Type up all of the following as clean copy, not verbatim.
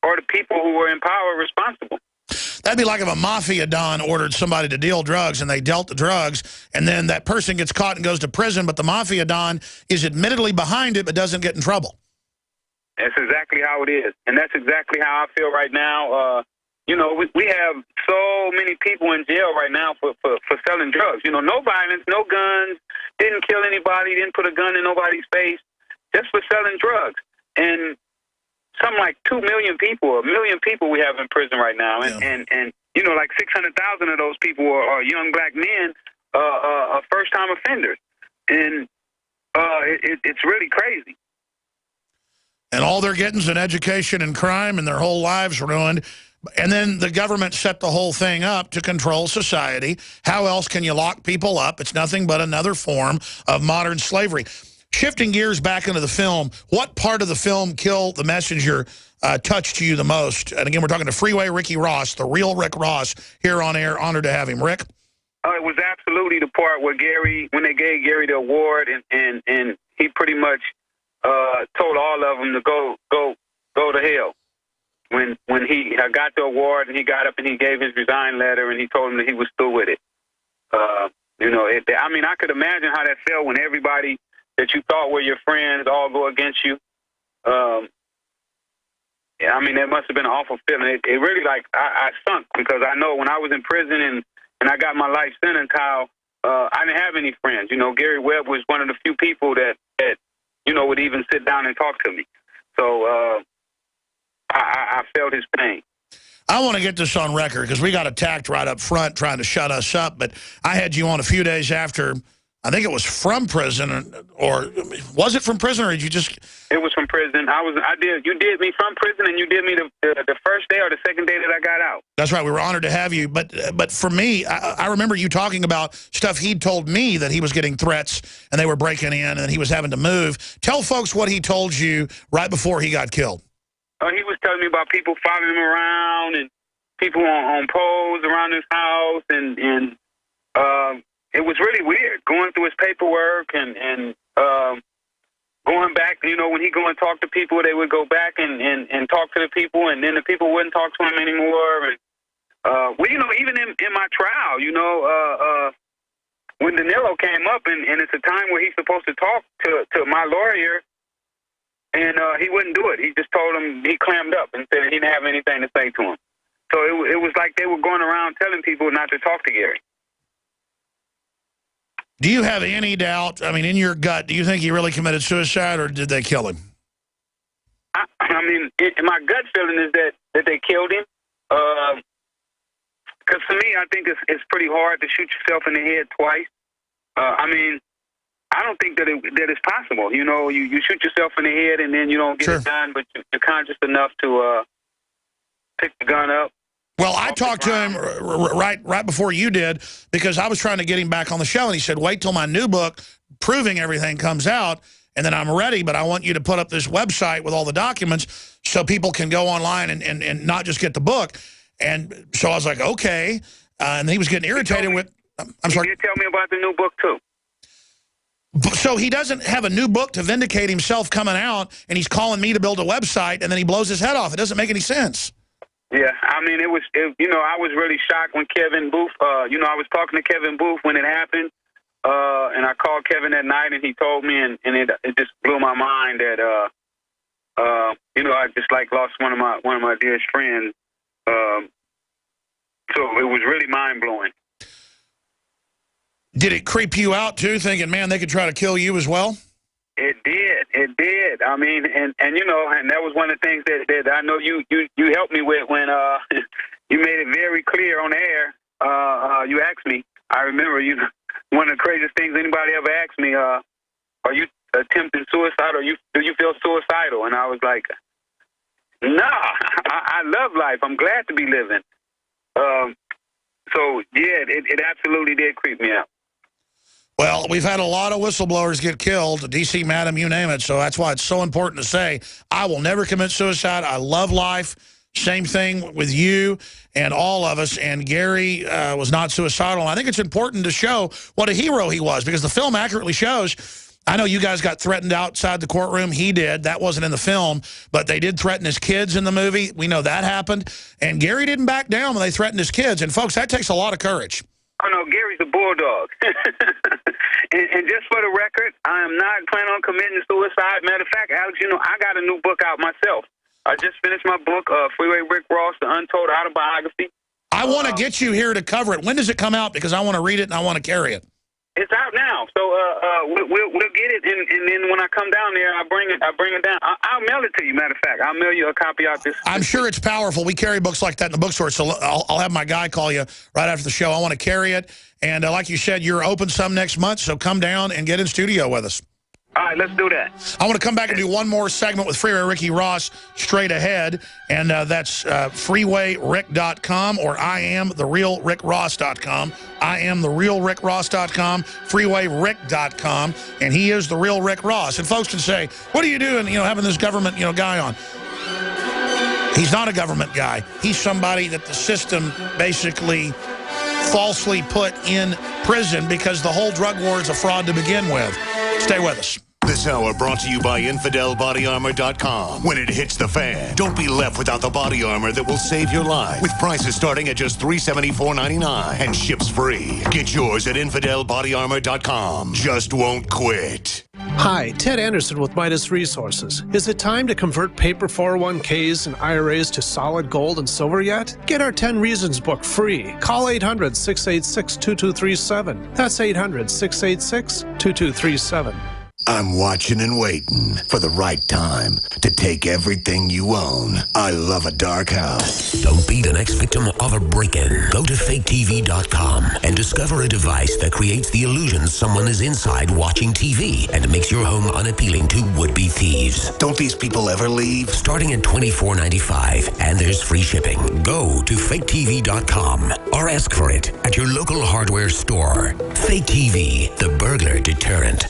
or the people who were in power responsible. That'd be like if a mafia don ordered somebody to deal drugs and they dealt the drugs, and then that person gets caught and goes to prison, but the mafia don is admittedly behind it but doesn't get in trouble. That's exactly how it is, and that's exactly how I feel right now. You know, we have so many people in jail right now for selling drugs. You know, no violence, no guns, didn't kill anybody, didn't put a gun in nobody's face, just for selling drugs. And something like 2 million people, 1 million people we have in prison right now. And you know, like 600,000 of those people are young black men, first-time offenders. And it's really crazy. And all they're getting is an education in crime and their whole lives ruined. And then the government set the whole thing up to control society. How else can you lock people up? It's nothing but another form of modern slavery. Shifting gears back into the film, what part of the film, Kill the Messenger, touched you the most? And again, we're talking to Freeway Ricky Ross, the real Rick Ross, here on air. Honored to have him. Rick? It was absolutely the part where Gary, when they gave Gary the award, and he pretty much told all of them to go to hell. When he got the award and he got up and he gave his resign letter and he told them that he was through with it. You know, I mean, I could imagine how that felt when everybody that you thought were your friends all go against you. I mean, that must have been an awful feeling. It really, like, I sunk, because I know when I was in prison and I got my life sentence, how I didn't have any friends. You know, Gary Webb was one of the few people that you know, would even sit down and talk to me. So I felt his pain. I want to get this on record because we got attacked right up front trying to shut us up, but I had you on a few days after. I think it was from prison, or was it from prison, or did you just? It was from prison. You did me from prison, and you did me the first day or the second day that I got out. That's right. We were honored to have you. But for me, I remember you talking about stuff he'd told me, that he was getting threats and they were breaking in and he was having to move. Tell folks what he told you right before he got killed. He was telling me about people following him around and people on poles around his house, and it was really weird going through his paperwork and going back. You know, when he go and talk to people, they would go back and talk to the people, and then the people wouldn't talk to him anymore. And well, you know, even in my trial, you know, when Danilo came up, and it's a time where he's supposed to talk to my lawyer, and he wouldn't do it. He just told him, he clammed up and said he didn't have anything to say to him. So it was like they were going around telling people not to talk to Gary. Do you have any doubt, I mean, in your gut, do you think he really committed suicide, or did they kill him? I mean, my gut feeling is that they killed him. Because for me, I think it's pretty hard to shoot yourself in the head twice. I mean, I don't think that it's possible. You know, you shoot yourself in the head and then you don't get it done, but you're conscious enough to pick the gun up. Well, I talked to him right before you did, because I was trying to get him back on the show, and he said, wait till my new book, Proving Everything, comes out, and then I'm ready, but I want you to put up this website with all the documents so people can go online and not just get the book. And so I was like, okay. And he was getting irritated with... I'm sorry. You tell me about the new book, too. So he doesn't have a new book to vindicate himself coming out, and he's calling me to build a website, and then he blows his head off. It doesn't make any sense. Yeah, I mean, you know, I was really shocked when Kevin Booth, you know, I was talking to Kevin Booth when it happened, and I called Kevin that night, and he told me, and it just blew my mind that, you know, I just like lost one of my dearest friends. So it was really mind-blowing. Did it creep you out, too, thinking, man, they could try to kill you as well? It did. I mean, and you know, and that was one of the things that I know you helped me with when you made it very clear on air. You asked me. I remember one of the craziest things anybody ever asked me. Are you attempting suicide, or do you feel suicidal? And I was like, nah, I love life. I'm glad to be living. So yeah, it absolutely did creep me out. Well, we've had a lot of whistleblowers get killed, D.C. Madam, you name it, so that's why it's so important to say, I will never commit suicide. I love life. Same thing with you and all of us, and Gary was not suicidal. And I think it's important to show what a hero he was, because the film accurately shows I know you guys got threatened outside the courtroom. He did. That wasn't in the film, but they did threaten his kids in the movie. We know that happened. And Gary didn't back down when they threatened his kids. And, folks, that takes a lot of courage. Oh, no, Gary's a bulldog. and just for the record, I am not planning on committing suicide. Matter of fact, Alex, you know, I got a new book out myself. I just finished my book, Freeway Rick Ross, The Untold Autobiography. I want to get you here to cover it. When does it come out? Because I want to read it and I want to carry it. It's out now, so we'll get it, and then when I come down there, I bring it down. I'll mail it to you. Matter of fact, I'll mail you a copy out this. I'm sure it's powerful. We carry books like that in the bookstore, so I'll have my guy call you right after the show. I want to carry it, and like you said, you're open some next month, so come down and get in studio with us. All right, let's do that. I want to come back and do one more segment with Freeway Ricky Ross straight ahead, and that's freewayrick.com or IamTheRealRickRoss.com. IamTheRealRickRoss.com, freewayrick.com, and he is the real Rick Ross. And folks can say, what are you doing, having this government, guy on? He's not a government guy. He's somebody that the system basically falsely put in prison because the whole drug war is a fraud to begin with. Stay with us. This hour brought to you by InfidelBodyArmor.com. When it hits the fan, don't be left without the body armor that will save your life. With prices starting at just $374.99 and ships free. Get yours at InfidelBodyArmor.com. Just won't quit. Hi, Ted Anderson with Midas Resources. Is it time to convert paper 401ks and IRAs to solid gold and silver yet? Get our 10 Reasons book free. Call 800-686-2237. That's 800-686-2237. I'm watching and waiting for the right time to take everything you own. I love a dark house. Don't be the next victim of a break-in. Go to faketv.com and discover a device that creates the illusion someone is inside watching TV and makes your home unappealing to would-be thieves. Don't these people ever leave? Starting at $24.95, and there's free shipping. Go to faketv.com or ask for it at your local hardware store. Fake TV, the burglar deterrent.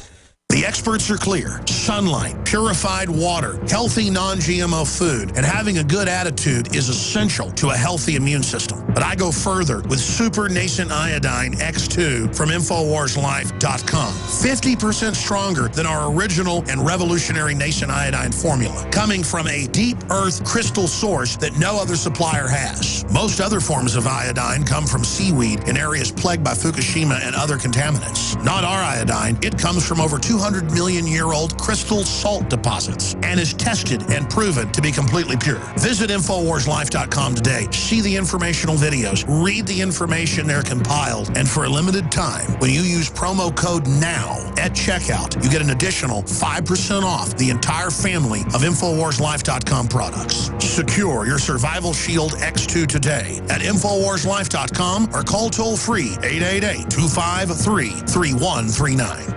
The experts are clear. Sunlight, purified water, healthy non-GMO food, and having a good attitude is essential to a healthy immune system. But I go further with Super Nascent Iodine X2 from InfoWarsLife.com. 50% stronger than our original and revolutionary Nascent Iodine formula, coming from a deep earth crystal source that no other supplier has. Most other forms of iodine come from seaweed in areas plagued by Fukushima and other contaminants. Not our iodine. It comes from over 200 million-year-old crystal salt deposits and is tested and proven to be completely pure. Visit InfoWarsLife.com today. See the informational videos. Read the information they're compiled. And for a limited time, when you use promo code NOW at checkout, you get an additional 5% off the entire family of InfoWarsLife.com products. Secure your Survival Shield X2 today at InfoWarsLife.com or call toll-free 888-253-3139.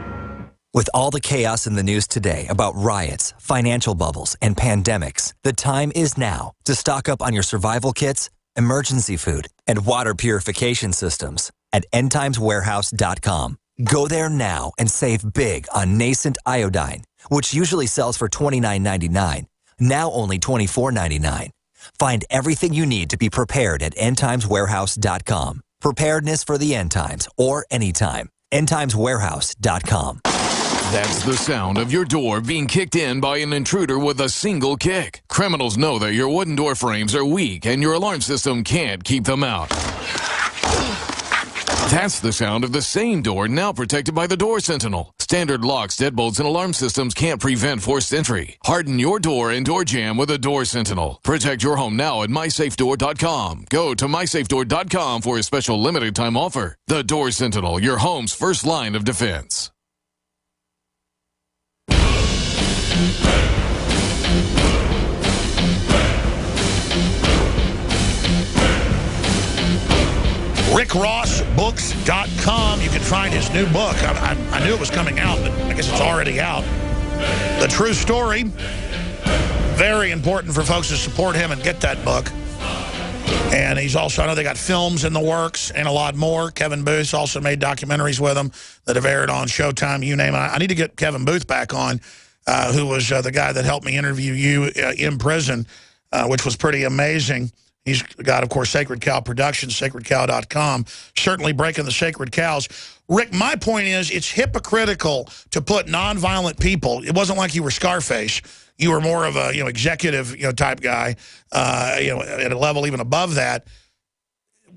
With all the chaos in the news today about riots, financial bubbles, and pandemics, the time is now to stock up on your survival kits, emergency food, and water purification systems at endtimeswarehouse.com. Go there now and save big on Nascent Iodine, which usually sells for $29.99, now only $24.99. Find everything you need to be prepared at endtimeswarehouse.com. Preparedness for the end times or anytime. endtimeswarehouse.com. That's the sound of your door being kicked in by an intruder with a single kick. Criminals know that your wooden door frames are weak and your alarm system can't keep them out. That's the sound of the same door now protected by the Door Sentinel. Standard locks, deadbolts, and alarm systems can't prevent forced entry. Harden your door and door jamb with a Door Sentinel. Protect your home now at MySafeDoor.com. Go to MySafeDoor.com for a special limited time offer. The Door Sentinel, your home's first line of defense. RickRossBooks.com. You can find his new book. I knew it was coming out, but I guess it's already out. The True Story. Very important for folks to support him and get that book. And he's also, I know they got films in the works and a lot more. Kevin Booth also made documentaries with him that have aired on Showtime, you name it. I need to get Kevin Booth back on, who was the guy that helped me interview you in prison, which was pretty amazing. He's got, of course, Sacred Cow Productions, sacredcow.com, certainly breaking the sacred cows. Rick, my point is it's hypocritical to put nonviolent people. It wasn't like you were Scarface. You were more of a executive type guy, at a level even above that.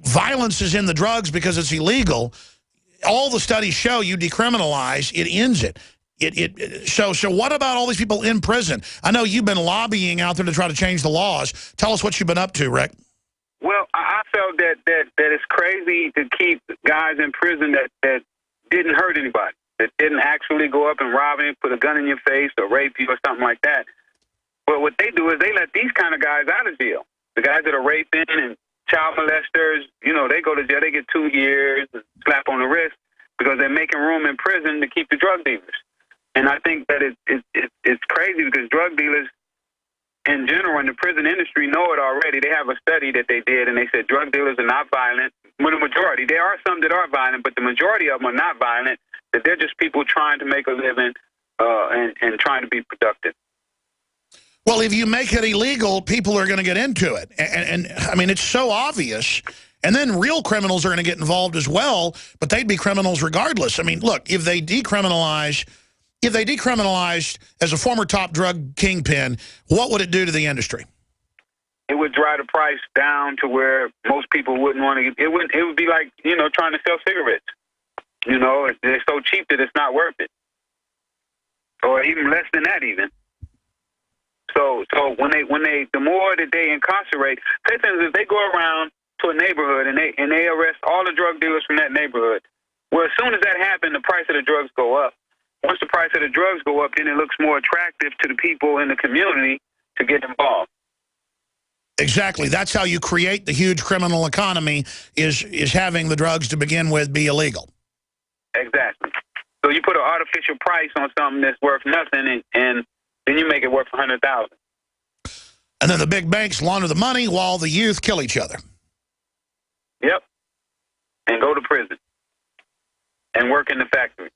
Violence is in the drugs because it's illegal. All the studies show you decriminalize, it ends it. So what about all these people in prison? I know you've been lobbying out there to try to change the laws. Tell us what you've been up to, Rick. Well, I felt that it's crazy to keep guys in prison that didn't hurt anybody, that didn't actually go up and rob you, put a gun in your face, or rape you, or something like that. But what they do is they let these kind of guys out of jail. The guys that are raping and child molesters, they go to jail. They get 2 years, slap on the wrist, because they're making room in prison to keep the drug dealers. And I think that it's crazy because drug dealers in general in the prison industry know it already. They have a study that they did, and they said drug dealers are not violent. Well, the majority. There are some that are violent, but the majority of them are not violent, that they're just people trying to make a living and trying to be productive. Well, if you make it illegal, people are going to get into it. And I mean, it's so obvious. And then real criminals are going to get involved as well, but they'd be criminals regardless. I mean, look, if they decriminalized as a former top drug kingpin, what would it do to the industry? It would drive the price down to where most people wouldn't want to get. It would be like, trying to sell cigarettes. They're so cheap that it's not worth it. Or even less than that even. So when the more that they incarcerate, say for instance, if they go around to a neighborhood and they arrest all the drug dealers from that neighborhood, well, as soon as that happens, the price of the drugs go up. Once the price of the drugs go up, then it looks more attractive to the people in the community to get involved. Exactly. That's how you create the huge criminal economy, is having the drugs to begin with be illegal. Exactly. So you put an artificial price on something that's worth nothing, and then you make it worth $100,000. And then the big banks launder the money while the youth kill each other. Yep. And go to prison. And work in the factory.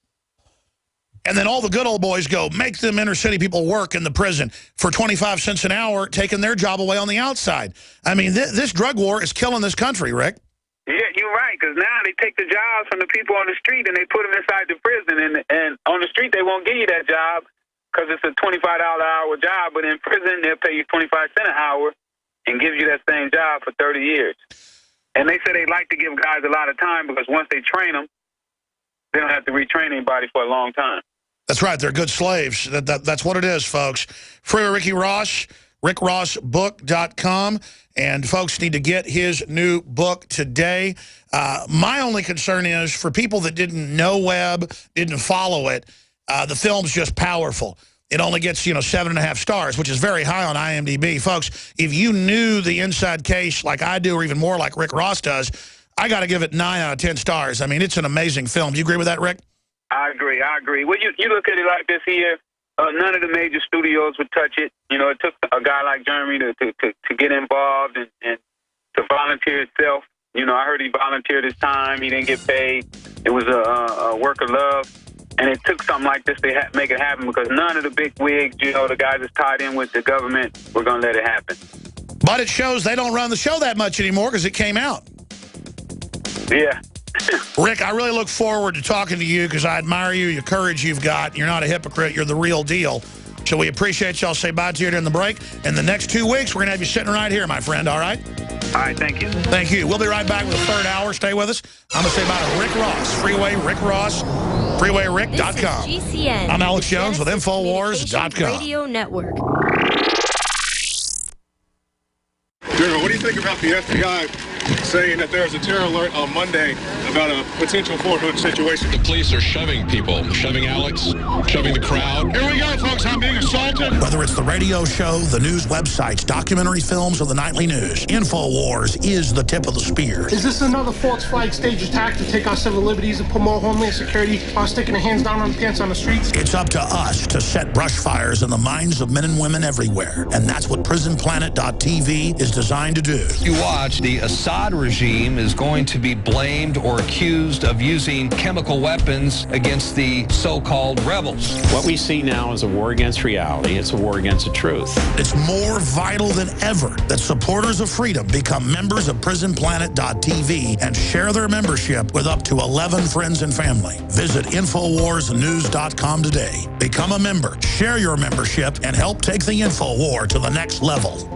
And then all the good old boys go, make them inner city people work in the prison for 25 cents an hour, taking their job away on the outside. I mean, this drug war is killing this country, Rick. Yeah, you're right, because now they take the jobs from the people on the street and they put them inside the prison. And on the street, they won't give you that job because it's a $25 an hour job. But in prison, they'll pay you 25 cents an hour and give you that same job for 30 years. And they say they like to give guys a lot of time because once they train them, they don't have to retrain anybody for a long time. That's right. They're good slaves. That's what it is, folks. Freeway Ricky Ross, rickrossbook.com. And folks need to get his new book today. My only concern is for people that didn't know Webb, didn't follow it, the film's just powerful. It only gets, 7.5 stars, which is very high on IMDb. Folks, if you knew the inside case like I do, or even more like Rick Ross does, I got to give it 9 out of 10 stars. I mean, it's an amazing film. Do you agree with that, Rick? I agree. Well, you look at it like this here. None of the major studios would touch it. It took a guy like Jeremy to get involved and to volunteer himself. I heard he volunteered his time. He didn't get paid. It was a work of love. And it took something like this to make it happen because none of the big wigs, the guys that's tied in with the government, were going to let it happen. But it shows they don't run the show that much anymore because it came out. Yeah. Rick, I really look forward to talking to you because I admire you, your courage you've got. You're not a hypocrite. You're the real deal. So we appreciate y'all. Say bye to you during the break. In the next 2 weeks, we're going to have you sitting right here, my friend, all right? All right, thank you. Thank you. We'll be right back with the third hour. Stay with us. I'm going to say bye to Rick Ross, Freeway Rick Ross, freewayrick.com. This is GCN. I'm Alex Jones with Infowars.com. Radio Network. General, what do you think about the FBI saying that there's a terror alert on Monday about a potential Fort Hood situation? The police are shoving people, shoving Alex, shoving the crowd. Here we go, folks. I'm being assaulted. Whether it's the radio show, the news websites, documentary films, or the nightly news, Infowars is the tip of the spear. Is this another false flag stage attack to take our civil liberties and put more homeland security while sticking their hands down on the pants on the streets? It's up to us to set brush fires in the minds of men and women everywhere. And that's what PrisonPlanet.tv is designed to do. You watch the assault Assad regime is going to be blamed or accused of using chemical weapons against the so-called rebels. What we see now is a war against reality. It's a war against the truth. It's more vital than ever that supporters of freedom become members of PrisonPlanet.tv and share their membership with up to 11 friends and family. Visit InfoWarsNews.com today. Become a member, share your membership, and help take the InfoWar to the next level.